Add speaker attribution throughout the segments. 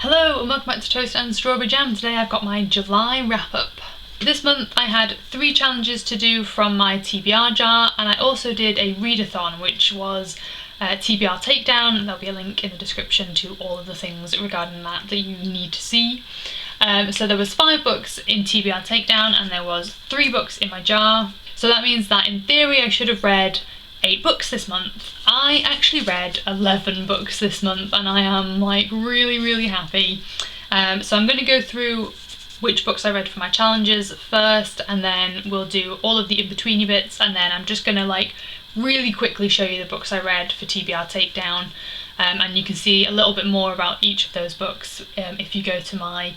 Speaker 1: Hello and welcome back to Toast and Strawberry Jam. Today I've got my July wrap-up. This month I had 3 challenges to do from my TBR jar, and I also did a readathon, which was TBR Takedown. There'll be a link in the description to all of the things regarding that you need to see. So there was 5 books in TBR Takedown and there was 3 books in my jar. So that means that in theory I should have read 8 books this month. I actually read 11 books this month and I am like really happy. So I'm going to go through which books I read for my challenges first, and then we'll do all of the in-betweeny bits, and then I'm just going to like really quickly show you the books I read for TBR Takedown, and you can see a little bit more about each of those books if you go to my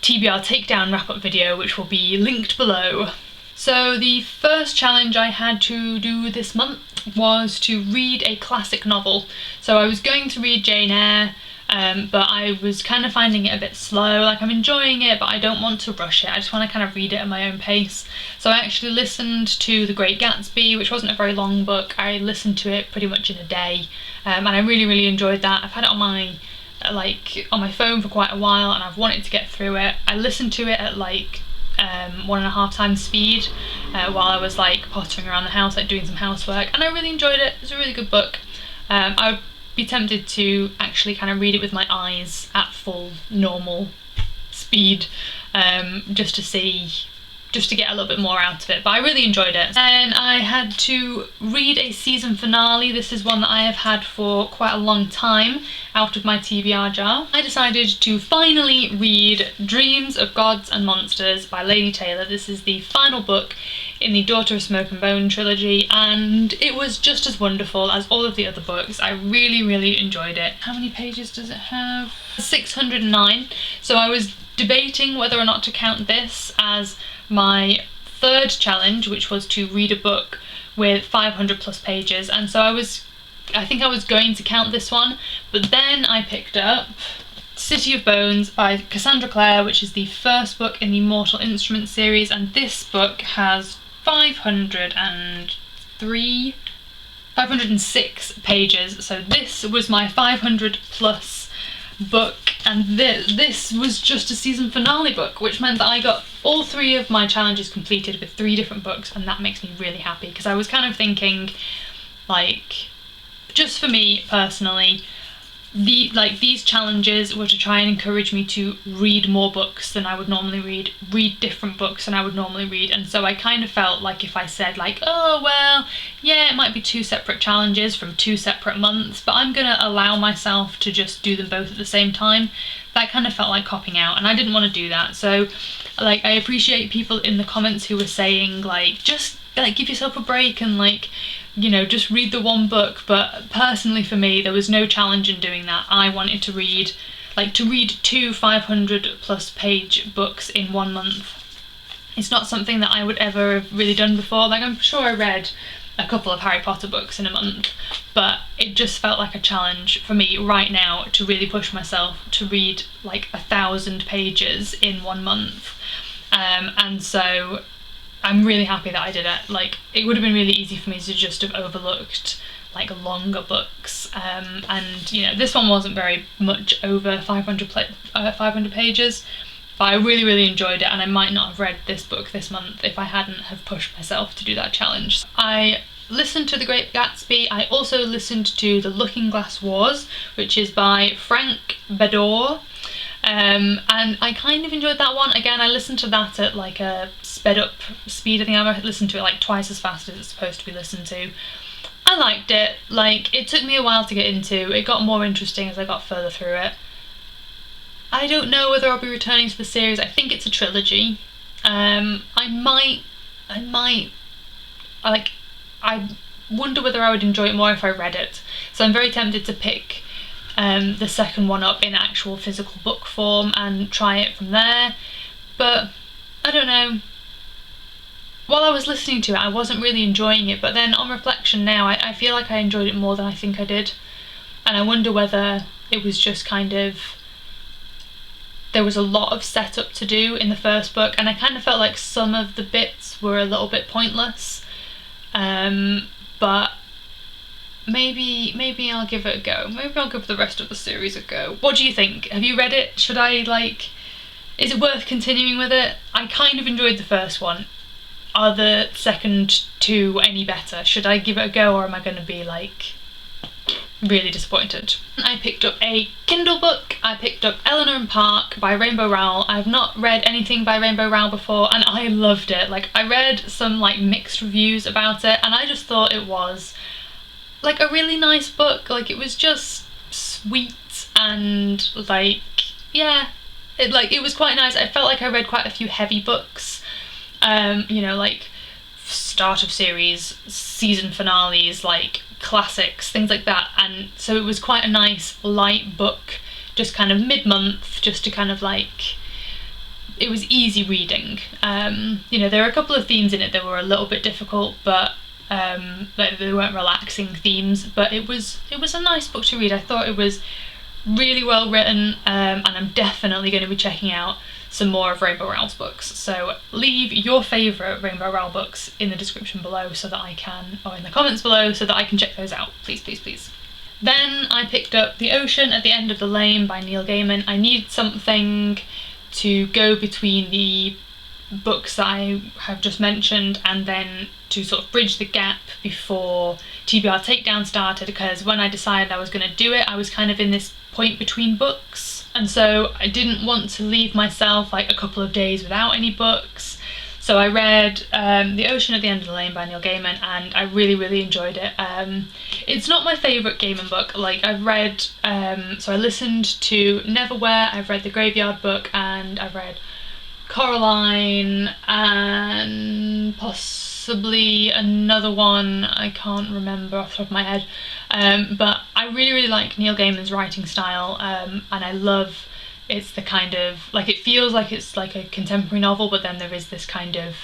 Speaker 1: TBR Takedown wrap-up video, which will be linked below. So the first challenge I had to do this month was to read a classic novel. So I was going to read Jane Eyre, but I was kind of finding it a bit slow. Like, I'm enjoying it, but I don't want to rush it. I just want to kind of read it at my own pace. So I actually listened to The Great Gatsby, which wasn't a very long book. I listened to it pretty much in a day, and I really enjoyed that. I've had it on my phone for quite a while, and I've wanted to get through it. I listened to it at 1.5 times speed while I was like pottering around the house, like doing some housework, and I really enjoyed it. It's a really good book. I would be tempted to actually kind of read it with my eyes at full normal speed, just to get a little bit more out of it, but I really enjoyed it. And I had to read a season finale. This is one that I have had for quite a long time out of my TBR jar. I decided to finally read Dreams of Gods and Monsters by Laini Taylor. This is the final book in the Daughter of Smoke and Bone trilogy, and it was just as wonderful as all of the other books. I really enjoyed it. How many pages does it have? 609. So I was debating whether or not to count this as my third challenge, which was to read a book with 500 plus pages, and so I think I was going to count this one, but then I picked up City of Bones by Cassandra Clare, which is the first book in the Mortal Instruments series, and this book has 506 pages, so this was my 500 plus book, and this was just a season finale book, which meant that I got all 3 of my challenges completed with 3 different books, and that makes me really happy, because I was kind of thinking, like, just for me personally, these challenges were to try and encourage me to read more books than I would normally read different books than I would normally read, and so I kind of felt like if I said like, oh well, yeah, it might be 2 separate challenges from 2 separate months, but I'm gonna allow myself to just do them both at the same time, that kind of felt like copping out, and I didn't want to do that. So like, I appreciate people in the comments who were saying like, just like give yourself a break and like, you know, just read the one book, but personally for me there was no challenge in doing that. I wanted to read 2 500 plus page books in 1 month. It's not something that I would ever have really done before. Like, I'm sure I read a couple of Harry Potter books in a month, but it just felt like a challenge for me right now to really push myself to read like 1,000 pages in 1 month, and so I'm really happy that I did it. Like, it would have been really easy for me to just have overlooked like longer books, and you know, this one wasn't very much over 500 pages, but I really enjoyed it, and I might not have read this book this month if I hadn't have pushed myself to do that challenge. I listened to The Great Gatsby. I also listened to The Looking Glass Wars, which is by Frank Beddor. And I kind of enjoyed that one. Again, I listened to that at like a sped up speed. I think I listened to it like twice as fast as it's supposed to be listened to. I liked it. Like, it took me a while to get into. It got more interesting as I got further through it. I don't know whether I'll be returning to the series. I think it's a trilogy. I wonder whether I would enjoy it more if I read it. So I'm very tempted to pick the second one up in actual physical book form and try it from there, but I don't know. While I was listening to it I wasn't really enjoying it, but then on reflection now I feel like I enjoyed it more than I think I did, and I wonder whether it was just kind of, there was a lot of setup to do in the first book, and I kind of felt like some of the bits were a little bit pointless, but maybe I'll give it a go. Maybe I'll give the rest of the series a go. What do you think? Have you read it? Should I, like, is it worth continuing with it? I kind of enjoyed the first one. Are the second two any better? Should I give it a go, or am I going to be, like, really disappointed? I picked up a Kindle book. I picked up Eleanor and Park by Rainbow Rowell. I've not read anything by Rainbow Rowell before, and I loved it. Like, I read some, like, mixed reviews about it, and I just thought it was, like, a really nice book. Like, it was just sweet and, like, yeah, it was quite nice. I felt like I read quite a few heavy books, you know, like start of series, season finales, like classics, things like that, and so it was quite a nice light book, just kind of mid-month, just to kind of, like, it was easy reading. You know, there were a couple of themes in it that were a little bit difficult, but like, they weren't relaxing themes, but it was a nice book to read. I thought it was really well written, and I'm definitely going to be checking out some more of Rainbow Rowell's books. So leave your favourite Rainbow Rowell books in the description below so that I can, or in the comments below, so that I can check those out, please, please, please. Then I picked up The Ocean at the End of the Lane by Neil Gaiman. I needed something to go between the books that I have just mentioned, and then to sort of bridge the gap before TBR Takedown started, because when I decided I was going to do it, I was kind of in this point between books, and so I didn't want to leave myself like a couple of days without any books. So I read The Ocean at the End of the Lane by Neil Gaiman, and I really, really enjoyed it. It's not my favourite Gaiman book. Like, I've read, so I listened to Neverwhere, I've read The Graveyard Book, and I've read Coraline, and possibly another one I can't remember off the top of my head, but I really, really like Neil Gaiman's writing style, and I love, it's the kind of, like, it feels like it's like a contemporary novel, but then there is this kind of,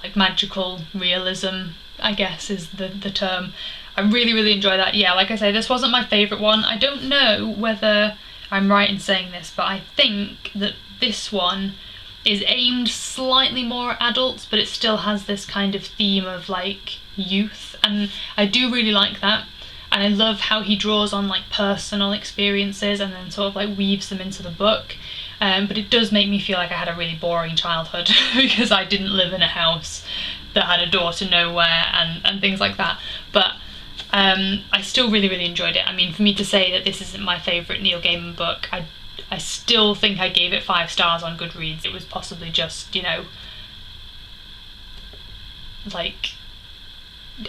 Speaker 1: like, magical realism, I guess is the term. I really, really enjoy that. Yeah, like I say, this wasn't my favourite one. I don't know whether I'm right in saying this, but I think that this one is aimed slightly more at adults, but it still has this kind of theme of, like, youth, and I do really like that. And I love how he draws on, like, personal experiences and then sort of, like, weaves them into the book. But it does make me feel like I had a really boring childhood because I didn't live in a house that had a door to nowhere and things like that. But I still really, really enjoyed it. I mean, for me to say that this isn't my favourite Neil Gaiman book, I still think I gave it 5 stars on Goodreads. It was possibly just, you know, like,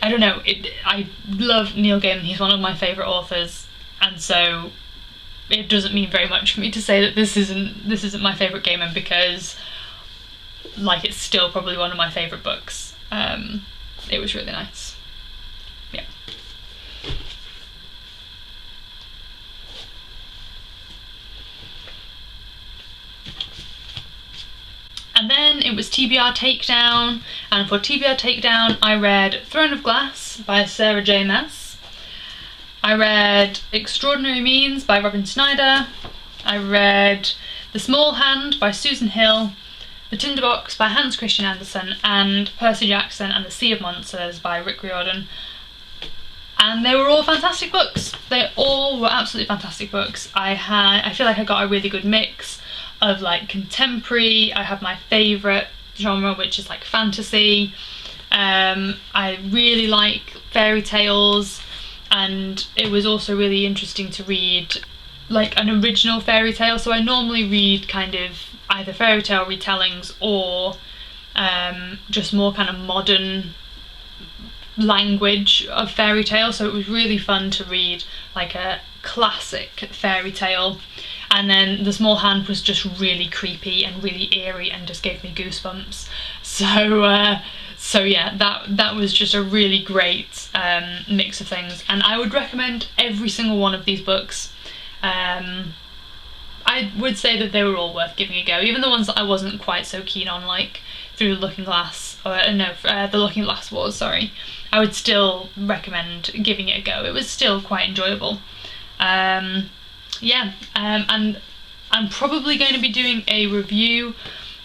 Speaker 1: I don't know, I love Neil Gaiman, he's one of my favourite authors, and so it doesn't mean very much for me to say that this isn't my favourite Gaiman, because, like, it's still probably one of my favourite books. It was really nice. Yeah. And then it was TBR Takedown, and for TBR Takedown I read Throne of Glass by Sarah J. Maas. I read Extraordinary Means by Robin Snyder. I read The Small Hand by Susan Hill, The Tinderbox by Hans Christian Andersen, and Percy Jackson and the Sea of Monsters by Rick Riordan. And they were all fantastic books. They all were absolutely fantastic books. I feel like I got a really good mix of, like, contemporary. I have my favourite genre, which is, like, fantasy. I really like fairy tales, and it was also really interesting to read, like, an original fairy tale. So I normally read kind of either fairy tale retellings or just more kind of modern language of fairy tale. So it was really fun to read, like, a classic fairy tale. And then The Small Hand was just really creepy and really eerie and just gave me goosebumps. So yeah, that was just a really great mix of things, and I would recommend every single one of these books. I would say that they were all worth giving a go, even the ones that I wasn't quite so keen on, like Through the Looking Glass, or no, The Looking Glass Wars, sorry. I would still recommend giving it a go. It was still quite enjoyable. Yeah, and I'm probably going to be doing a review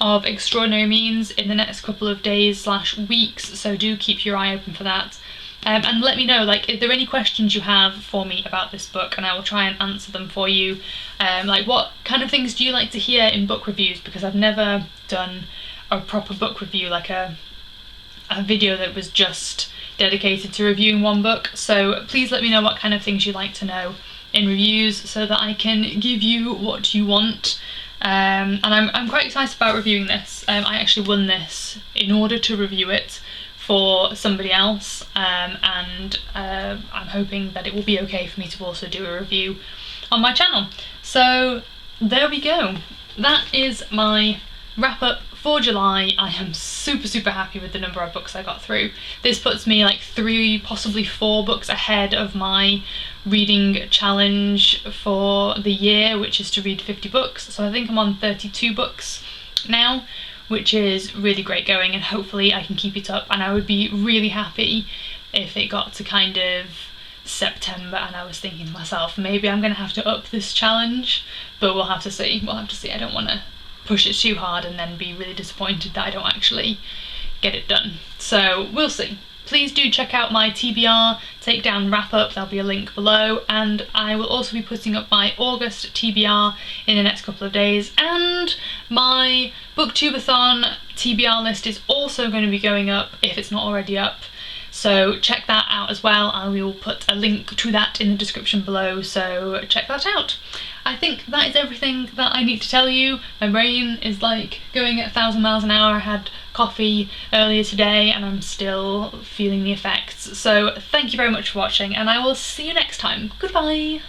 Speaker 1: of Extraordinary Means in the next couple of days / weeks, so do keep your eye open for that. And let me know, like, if there are any questions you have for me about this book, and I will try and answer them for you. Like, what kind of things do you like to hear in book reviews, because I've never done a proper book review, like a video that was just dedicated to reviewing one book. So please let me know what kind of things you'd like to know in reviews, so that I can give you what you want. And I'm quite excited about reviewing this. I actually won this in order to review it for somebody else, and I'm hoping that it will be okay for me to also do a review on my channel. So there we go. That is my wrap up for July. I am super happy with the number of books I got through. This puts me like 3, possibly 4 books ahead of my reading challenge for the year, which is to read 50 books. So I think I'm on 32 books now, which is really great going, and hopefully I can keep it up. And I would be really happy if it got to kind of September and I was thinking to myself, maybe I'm gonna have to up this challenge, but we'll have to see. I don't want to push it too hard and then be really disappointed that I don't actually get it done. So we'll see. Please do check out my TBR takedown wrap up, there'll be a link below, and I will also be putting up my August TBR in the next couple of days, and my booktubeathon TBR list is also going to be going up if it's not already up. So check that out as well. I will put a link to that in the description below, so check that out. I think that is everything that I need to tell you. My brain is like going at 1,000 miles an hour. I had coffee earlier today and I'm still feeling the effects. So thank you very much for watching, and I will see you next time. Goodbye!